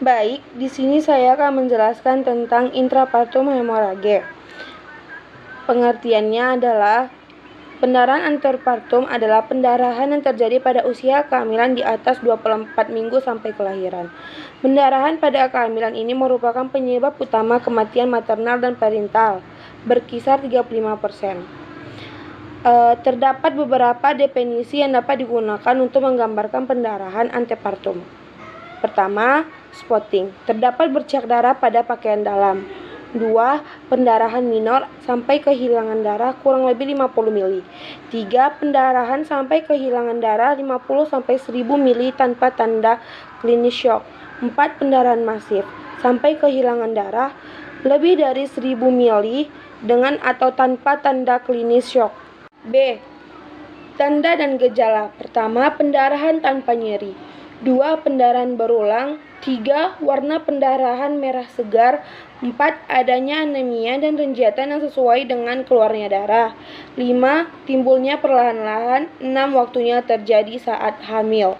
Baik, di sini saya akan menjelaskan tentang intrapartum hemorage. Pengertiannya adalah pendarahan antepartum adalah pendarahan yang terjadi pada usia kehamilan di atas 24 minggu sampai kelahiran. Pendarahan pada kehamilan ini merupakan penyebab utama kematian maternal dan perintal, berkisar 35%. Terdapat beberapa definisi yang dapat digunakan untuk menggambarkan pendarahan antepartum. Pertama, spotting. Terdapat bercak darah pada pakaian dalam. 2. Pendarahan minor sampai kehilangan darah kurang lebih 50 mili. 3. Pendarahan sampai kehilangan darah 50-1000 mili tanpa tanda klinis shock. 4. Pendarahan masif sampai kehilangan darah lebih dari 1000 mili dengan atau tanpa tanda klinis shock. B. Tanda dan gejala. Pertama, pendarahan tanpa nyeri. 2. Pendarahan berulang. 3. Warna pendarahan merah segar. 4. Adanya anemia dan renjatan yang sesuai dengan keluarnya darah. 5. Timbulnya perlahan-lahan. 6. Waktunya terjadi saat hamil.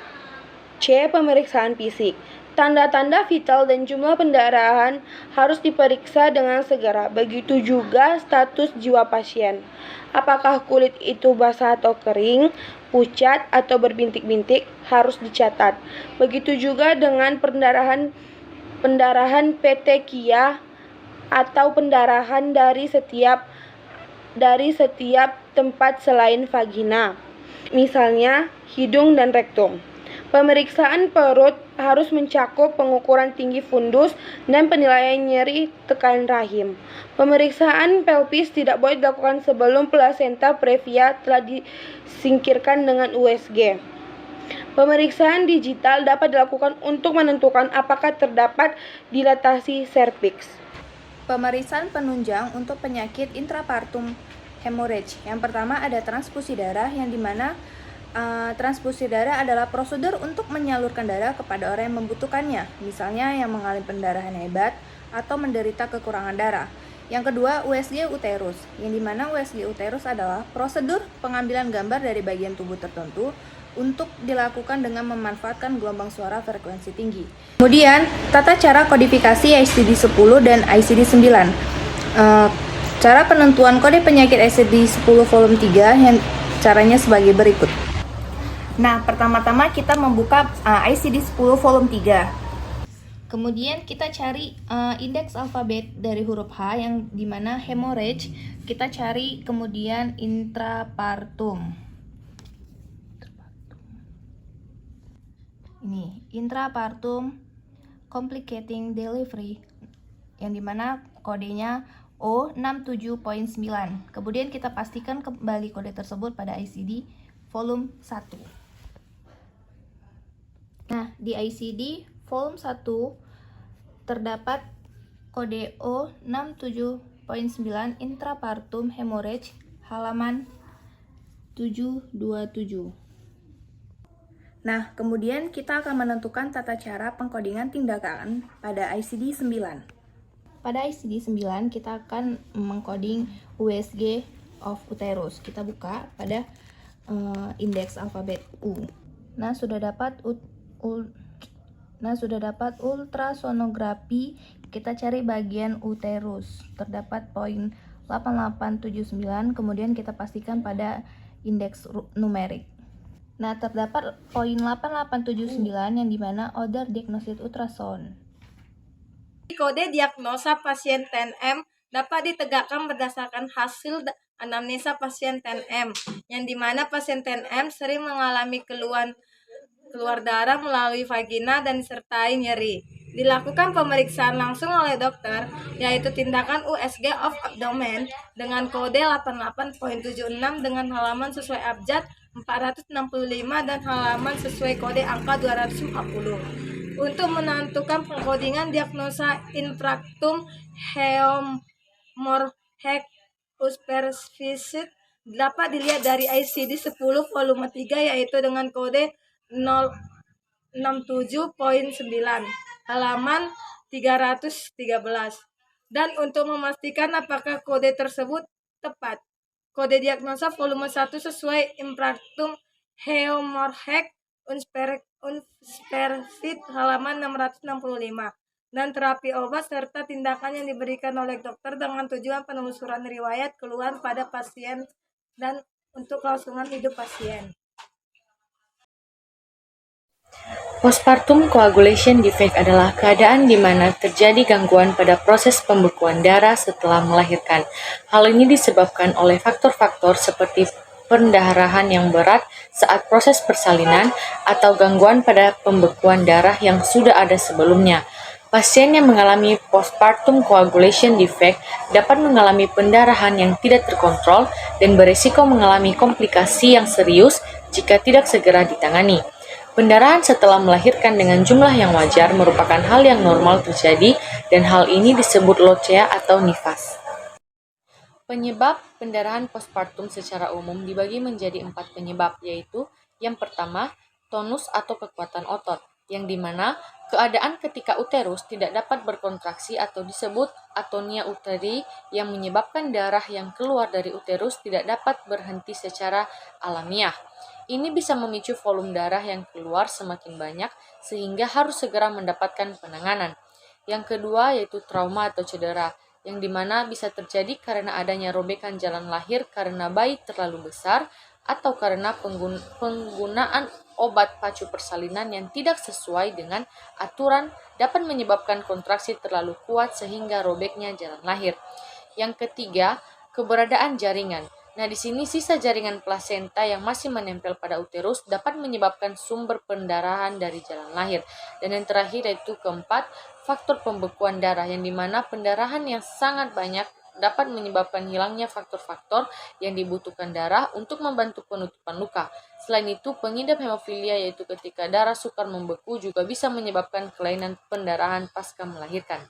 C. Pemeriksaan fisik. Tanda-tanda vital dan jumlah pendarahan harus diperiksa dengan segera. Begitu juga status jiwa pasien. Apakah kulit itu basah atau kering, pucat atau berbintik-bintik, harus dicatat. Begitu juga dengan pendarahan petekia atau pendarahan dari setiap tempat selain vagina, misalnya hidung dan rektum. Pemeriksaan perut harus mencakup pengukuran tinggi fundus dan penilaian nyeri tekan rahim. Pemeriksaan pelvis tidak boleh dilakukan sebelum plasenta previa telah disingkirkan dengan USG. Pemeriksaan digital dapat dilakukan untuk menentukan apakah terdapat dilatasi serviks. Pemeriksaan penunjang untuk penyakit intrapartum hemorrhage. Yang pertama ada transfusi darah, yang dimana transfusi darah adalah prosedur untuk menyalurkan darah kepada orang yang membutuhkannya, misalnya yang mengalami pendarahan hebat atau menderita kekurangan darah. Yang kedua, USG uterus, yang dimana USG uterus adalah prosedur pengambilan gambar dari bagian tubuh tertentu untuk dilakukan dengan memanfaatkan gelombang suara frekuensi tinggi. Kemudian, tata cara kodifikasi ICD-10 dan ICD-9. Cara penentuan kode penyakit ICD-10 volume 3 yang caranya sebagai berikut. Nah, pertama-tama kita membuka ICD-10 volume 3. Kemudian kita cari indeks alfabet dari huruf H, yang dimana hemorrhage kita cari, kemudian intrapartum. Ini intrapartum complicating delivery, yang dimana kodenya O67.9. Kemudian kita pastikan kembali kode tersebut pada ICD volume 1. Nah, di ICD volume 1 terdapat kode O67.9 intrapartum hemorrhage halaman 727. Nah, kemudian kita akan menentukan tata cara pengkodingan tindakan pada ICD-9. Pada ICD-9 kita akan mengkoding USG of uterus. Kita buka pada indeks alfabet U. Nah, sudah dapat ultrasonografi, kita cari bagian uterus. Terdapat poin 8879, kemudian kita pastikan pada indeks numerik. Nah, terdapat poin 8879 yang dimana order diagnosis ultrasound. Kode diagnosa pasien TNM dapat ditegakkan berdasarkan hasil anamnesa pasien TNM, yang dimana pasien TNM sering mengalami keluar darah melalui vagina dan disertai nyeri. Dilakukan pemeriksaan langsung oleh dokter, yaitu tindakan USG of abdomen dengan kode 88.76 dengan halaman sesuai abjad 465 dan halaman sesuai kode angka 240. Untuk menentukan pengkodingan diagnosa infarctum hemorrhagic uspervisit dapat dilihat dari ICD-10 volume 3, yaitu dengan kode 067.9 halaman 313. Dan untuk memastikan apakah kode tersebut tepat, kode diagnosa volume 1 sesuai infarctum hemorrhagic Unspersit halaman 665, dan terapi obat serta tindakan yang diberikan oleh dokter dengan tujuan penelusuran riwayat keluhan pada pasien dan untuk kelangsungan hidup pasien. Postpartum coagulation defect adalah keadaan di mana terjadi gangguan pada proses pembekuan darah setelah melahirkan. Hal ini disebabkan oleh faktor-faktor seperti pendarahan yang berat saat proses persalinan atau gangguan pada pembekuan darah yang sudah ada sebelumnya. Pasien yang mengalami postpartum coagulation defect dapat mengalami pendarahan yang tidak terkontrol dan berisiko mengalami komplikasi yang serius jika tidak segera ditangani. Pendarahan setelah melahirkan dengan jumlah yang wajar merupakan hal yang normal terjadi dan hal ini disebut lochea atau nifas. Penyebab pendarahan postpartum secara umum dibagi menjadi 4 penyebab, yaitu yang pertama, tonus atau kekuatan otot, yang dimana keadaan ketika uterus tidak dapat berkontraksi atau disebut atonia uteri yang menyebabkan darah yang keluar dari uterus tidak dapat berhenti secara alamiah. Ini bisa memicu volume darah yang keluar semakin banyak sehingga harus segera mendapatkan penanganan. Yang kedua yaitu trauma atau cedera, yang dimana bisa terjadi karena adanya robekan jalan lahir karena bayi terlalu besar atau karena penggunaan obat pacu persalinan yang tidak sesuai dengan aturan dapat menyebabkan kontraksi terlalu kuat sehingga robeknya jalan lahir. Yang ketiga, keberadaan jaringan. Nah, di sini sisa jaringan plasenta yang masih menempel pada uterus dapat menyebabkan sumber pendarahan dari jalan lahir. Dan yang terakhir yaitu keempat, faktor pembekuan darah, yang dimana pendarahan yang sangat banyak dapat menyebabkan hilangnya faktor-faktor yang dibutuhkan darah untuk membantu penutupan luka. Selain itu, pengidap hemofilia yaitu ketika darah sukar membeku juga bisa menyebabkan kelainan pendarahan pasca melahirkan.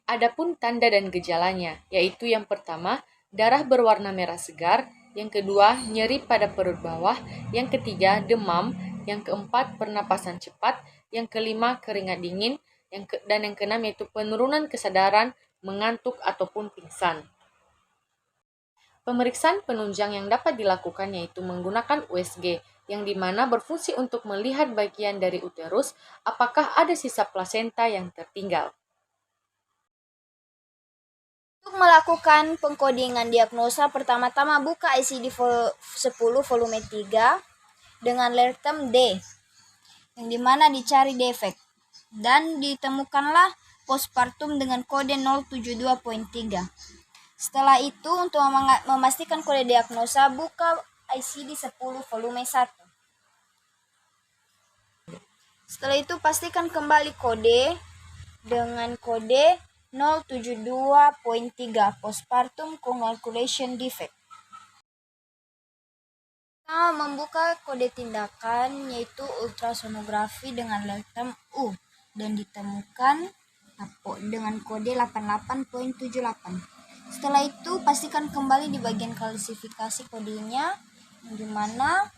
Adapun tanda dan gejalanya, yaitu yang pertama, darah berwarna merah segar, yang kedua, nyeri pada perut bawah, yang ketiga, demam, yang keempat, pernapasan cepat, yang kelima, keringat dingin, dan yang keenam yaitu penurunan kesadaran, mengantuk, ataupun pingsan. Pemeriksaan penunjang yang dapat dilakukan yaitu menggunakan USG, yang dimana berfungsi untuk melihat bagian dari uterus apakah ada sisa plasenta yang tertinggal. Untuk melakukan pengkodingan diagnosa, pertama-tama buka ICD-10 volume 3 dengan lertem D, yang dimana dicari defek, dan ditemukanlah postpartum dengan kode 072.3. Setelah itu, untuk memastikan kode diagnosa, buka ICD-10 volume 1. Setelah itu, pastikan kembali kode dengan kode 072.3 postpartum coagulation defect. Kita membuka kode tindakan yaitu ultrasonografi dengan lertem U dan ditemukan dengan kode 88.78. Setelah itu pastikan kembali di bagian klasifikasi kodenya, yang dimana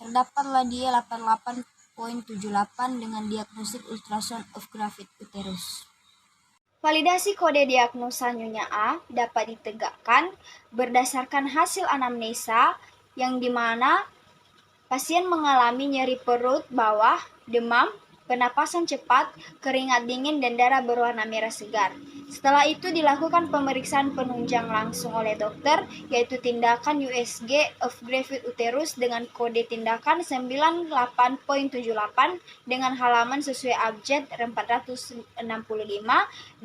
terdapatlah dia 88.78 dengan diagnostik ultrasound of gravid uterus. Validasi kode diagnosa Nyonya A dapat ditegakkan berdasarkan hasil anamnesa, yang dimana pasien mengalami nyeri perut bawah, demam, pernapasan cepat, keringat dingin, dan darah berwarna merah segar. Setelah itu dilakukan pemeriksaan penunjang langsung oleh dokter, yaitu tindakan USG of gravid uterus dengan kode tindakan 98.78 dengan halaman sesuai abjad 465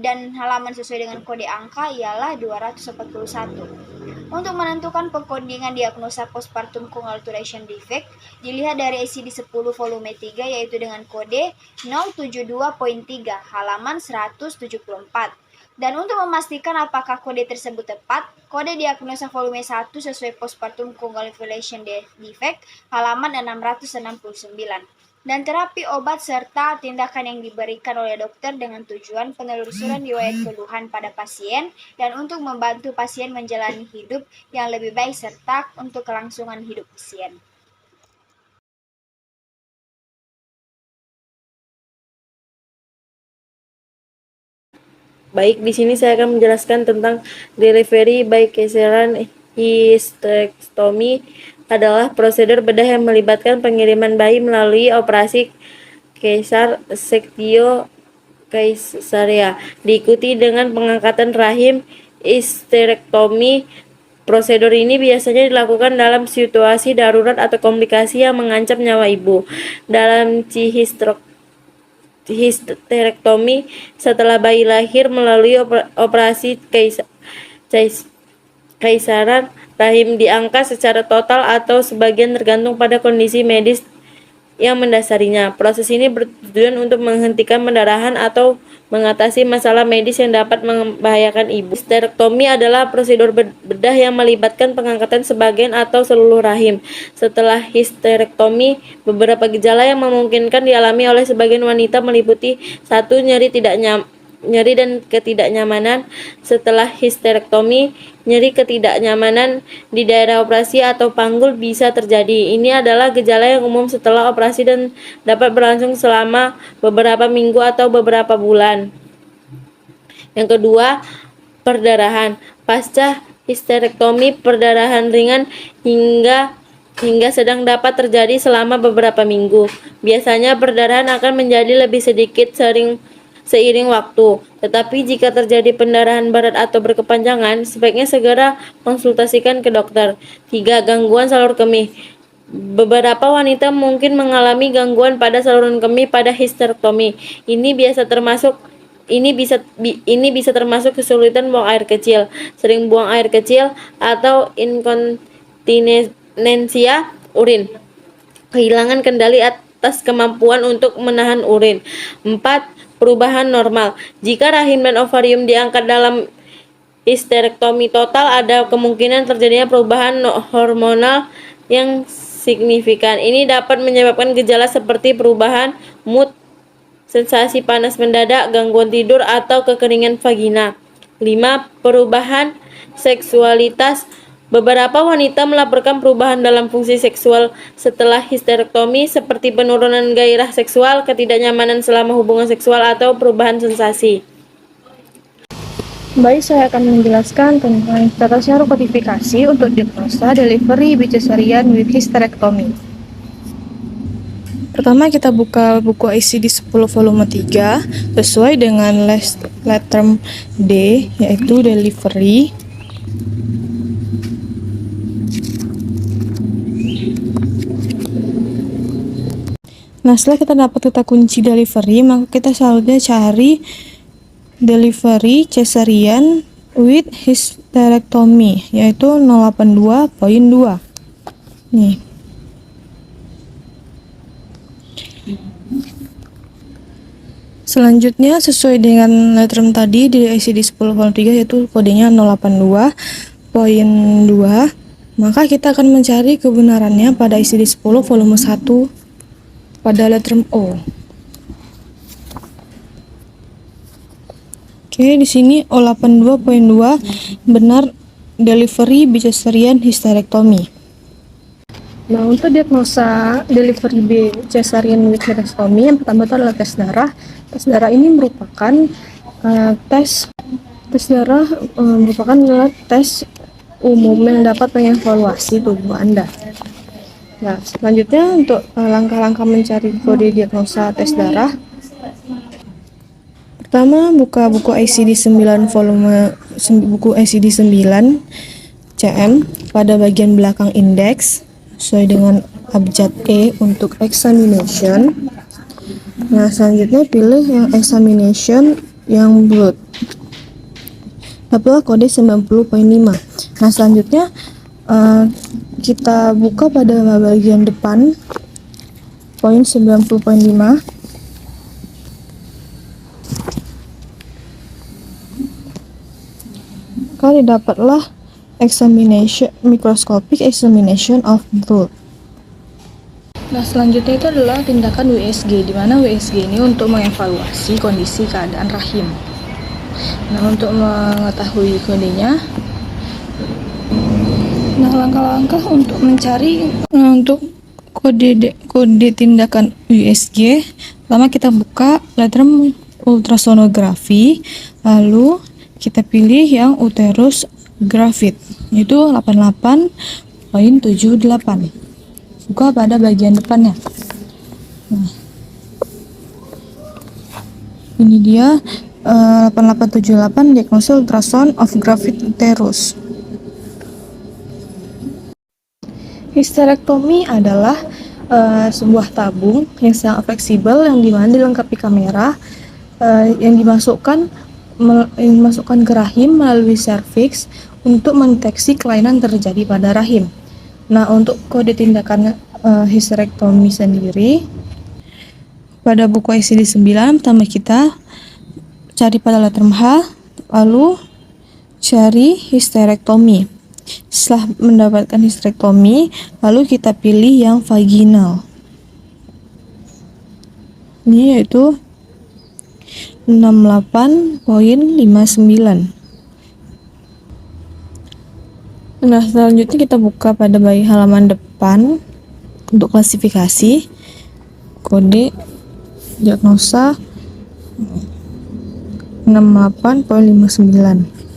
dan halaman sesuai dengan kode angka ialah 241. Untuk menentukan pengkodingan diagnosa postpartum coagulation defect, dilihat dari ICD-10 volume 3 yaitu dengan kode 072.3 halaman 174. Dan untuk memastikan apakah kode tersebut tepat, kode diagnosa volume 1 sesuai postpartum coagulation defect halaman 669. Dan terapi obat serta tindakan yang diberikan oleh dokter dengan tujuan penelusuran riwayat keluhan pada pasien dan untuk membantu pasien menjalani hidup yang lebih baik serta untuk kelangsungan hidup pasien. Baik, di sini saya akan menjelaskan tentang delivery by caesarean hysterectomy adalah prosedur bedah yang melibatkan pengiriman bayi melalui operasi keiser sektio keisaria, diikuti dengan pengangkatan rahim histerektomi. Prosedur ini biasanya dilakukan dalam situasi darurat atau komplikasi yang mengancam nyawa ibu. Dalam histerektomi, setelah bayi lahir melalui operasi keisaran, rahim diangkat secara total atau sebagian tergantung pada kondisi medis yang mendasarinya. Proses ini bertujuan untuk menghentikan pendarahan atau mengatasi masalah medis yang dapat membahayakan ibu. Histerektomi adalah prosedur bedah yang melibatkan pengangkatan sebagian atau seluruh rahim. Setelah histerektomi, beberapa gejala yang memungkinkan dialami oleh sebagian wanita meliputi 1. Nyeri dan ketidaknyamanan setelah histerektomi. Nyeri ketidaknyamanan di daerah operasi atau panggul bisa terjadi. Ini adalah gejala yang umum setelah operasi dan dapat berlangsung selama beberapa minggu atau beberapa bulan. Yang kedua, perdarahan. Pasca histerektomi, perdarahan ringan hingga sedang dapat terjadi selama beberapa minggu. Biasanya perdarahan akan menjadi lebih sedikit seiring waktu, tetapi jika terjadi pendarahan berat atau berkepanjangan, sebaiknya segera konsultasikan ke dokter. 3. Gangguan salur kemih. Beberapa wanita mungkin mengalami gangguan pada saluran kemih pada histerektomi. Ini bisa termasuk kesulitan buang air kecil, sering buang air kecil, atau inkontinensia urin, kehilangan kendali atas kemampuan untuk menahan urin. 4. Perubahan normal. Jika rahim dan ovarium diangkat dalam histerektomi total, ada kemungkinan terjadinya perubahan hormonal yang signifikan. Ini dapat menyebabkan gejala seperti perubahan mood, sensasi panas mendadak, gangguan tidur, atau kekeringan vagina. 5. Perubahan seksualitas. Beberapa wanita melaporkan perubahan dalam fungsi seksual setelah histerektomi, seperti penurunan gairah seksual, ketidaknyamanan selama hubungan seksual, atau perubahan sensasi. Baik, saya akan menjelaskan tentang tata cara kodifikasi untuk diagnosa delivery by cesarean with hysterectomy. Pertama, kita buka buku ICD 10 volume 3 sesuai dengan letter D, yaitu delivery. Nah, setelah kita dapat kata kunci delivery, maka kita selanjutnya cari delivery cesarean with hysterectomy, yaitu 082.2. Nih. Selanjutnya, sesuai dengan letteran tadi di ICD 10 volume 3, yaitu kodenya 082.2, maka kita akan mencari kebenarannya pada ICD 10 volume 1 pada letteran O. Oke, di sini O82.2 benar delivery by cesarean hysterectomy. Nah, untuk diagnosa delivery by cesarean with hysterectomy, yang pertama itu adalah tes darah. Tes darah ini merupakan tes darah merupakan tes umum yang dapat mengevaluasi tubuh Anda. Nah, selanjutnya untuk langkah-langkah mencari kode diagnosa tes darah. Pertama, buka buku ICD 9 volume buku ICD 9 CM pada bagian belakang indeks sesuai dengan abjad E untuk examination. Nah, selanjutnya pilih yang examination yang blood. Dapatlah kode 90.5. Nah, selanjutnya kita buka pada bagian depan poin 90.5. Kali dapatlah microscopic examination of blood. Nah, selanjutnya itu adalah tindakan WSG, di mana WSG ini untuk mengevaluasi kondisi keadaan rahim. Nah, untuk mengetahui kodenya, langkah-langkah untuk mencari untuk kode tindakan USG. Pertama, kita buka letteran ultrasonografi, lalu kita pilih yang uterus gravid, yaitu 88 88.78. Buka pada bagian depannya. Nah, ini dia 8878 diagnosa ultrasound of gravid uterus. Histerektomi adalah sebuah tabung yang sangat fleksibel yang dimana dilengkapi kamera yang dimasukkan ke rahim melalui serviks untuk mendeteksi kelainan terjadi pada rahim. Nah, untuk kode tindakan histerektomi sendiri pada buku ICD 9 pertama kita cari pada letter H, lalu cari histerektomi. Setelah mendapatkan histerektomi, lalu kita pilih yang vaginal. Ini yaitu 68.59. Nah, selanjutnya kita buka pada halaman depan untuk klasifikasi kode diagnosa 68.59.